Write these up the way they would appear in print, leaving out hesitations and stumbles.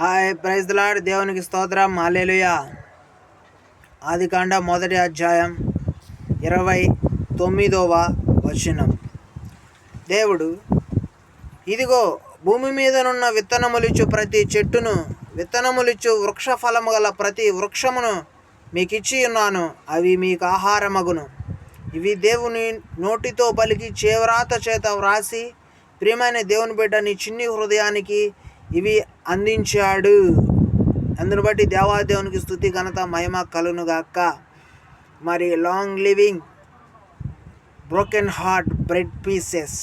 Hi, praise the lord. దేవునికి స్తోత్రం. హల్లెలూయా. ఆదికాండ 1వ అధ్యాయం 29వ వచనం. దేవుడు, ఇదిగో భూమి మీదనున్న విత్తనములిచ్చు ప్రతి చెట్టును, విత్తనములిచ్చు వృక్ష ఫలము గల ప్రతి వృక్షమును మీకిచ్చి ఉన్నాను. అవి మీకు ఆహారమగును. ఇవి దేవుని నోటితో పలికి చేవ్రాత చేత వ్రాసి, ప్రియమైన దేవుని బిడ్డ నీ చిన్ని హృదయానికి ఇవి అందించాడు. అందును బట్టి దేవాదేవునికి స్తుతి ఘనత మహిమ కలుగునుగాక. మరి long living broken heart bread pieces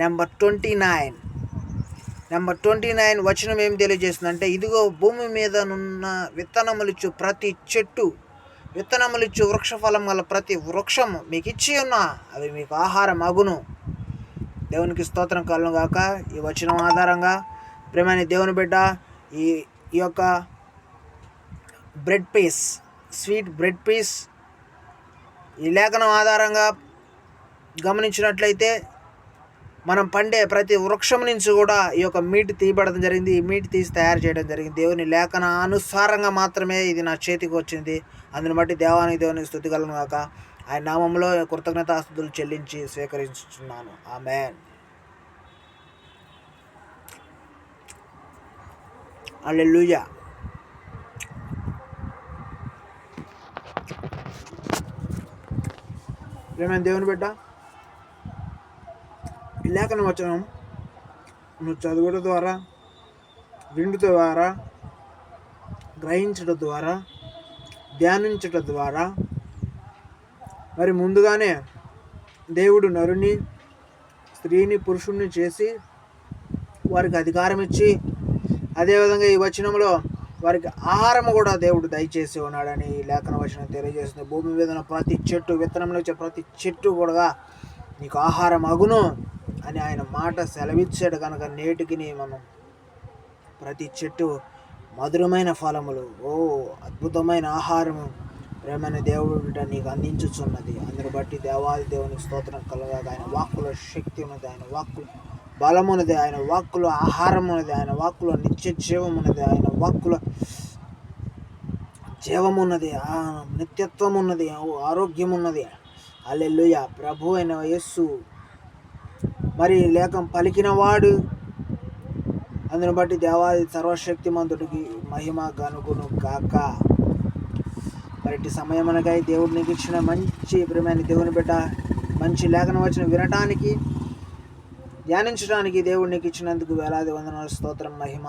number 29 వచనం ఏం తెలియజేస్తుందంటే, ఇదిగో భూమి మీద నున్న విత్తనములిచ్చు ప్రతి చెట్టు, విత్తనములిచ్చు వృక్ష ఫలం గల ప్రతి వృక్షము మీకు ఇచ్చి ఉన్నా, అవి మీకు ఆహారం అగును. దేవునికి స్తోత్రం కలుగునుగాక. ఈ వచనం ఆధారంగా ప్రేమైన దేవుని బిడ్డ, ఈ యొక్క bread piece, sweet bread piece, ఈ లేఖనం ఆధారంగా గమనించినట్లయితే మనం పండే ప్రతి వృక్షం నుంచి కూడా ఈ యొక్క మీట్ తీయబడడం జరిగింది. ఈ మీట్ తీసి తయారు చేయడం జరిగింది. దేవుని లేఖన అనుసారంగా మాత్రమే ఇది నా చేతికి వచ్చింది. అందుని బట్టి దేవునికి స్తుతి కలుగునుగాక. ఆయన నామంలో కృతజ్ఞతాస్తుతులు చెల్లించి స్వీకరించుచున్నాను. ఆమేన్. హల్లెలూయా. ప్రియమైన దేవుని బిడ్డ, ఈ లేఖన వచనం నువ్వు చదువుట ద్వారా, వినుట ద్వారా, గ్రహించడం ద్వారా, ధ్యానించడం ద్వారా, మరి ముందుగానే దేవుడు నరుని, స్త్రీని, పురుషుణ్ణి చేసి వారికి అధికారం ఇచ్చి, అదేవిధంగా ఈ వచనంలో వారికి ఆహారము కూడా దేవుడు దయచేసి ఉన్నాడని ఈ లేఖన వచనం తెలియజేస్తుంది. భూమి మీద ప్రతి చెట్టు, విత్తనంలో వచ్చే ప్రతి చెట్టు కూడా నీకు ఆహారం అగును అని ఆయన మాట సెలవిచ్చాడు. కనుక నేటికి మనం ప్రతి చెట్టు మధురమైన ఫలములు, అద్భుతమైన ఆహారము ప్రేమైన దేవుడు నీకు అందించుచున్నది. అందుని బట్టి దేవునికి స్తోత్రం కలగాక. ఆయన వాక్కులో శక్తి ఉన్నది, ఆయన వాక్కులో బలం ఉన్నది, ఆయన వాక్కులో ఆహారం ఉన్నది, ఆయన వాక్కులో నిత్య జీవం ఉన్నది, ఆయన వాక్కులో జీవం ఉన్నది, నిత్యత్వం ఉన్నది, ఆరోగ్యం ఉన్నది. హల్లెలూయా. ప్రభు అయిన యేసు మరి లేఖం పలికిన వాడు. అందుని బట్టి దేవాది సర్వశక్తిమంతుడికి మహిమ గనుగును గాక. మరి సమయమునకై దేవుడు నీకు ఇచ్చిన మంచి ప్రియమైన దేవుని బిడ్డ, మంచి లేఖనం వచ్చిన వినటానికి, ధ్యానించడానికి దేవుడు నీకు ఇచ్చినందుకు వేలాది వందనాలు. స్తోత్రం, మహిమ.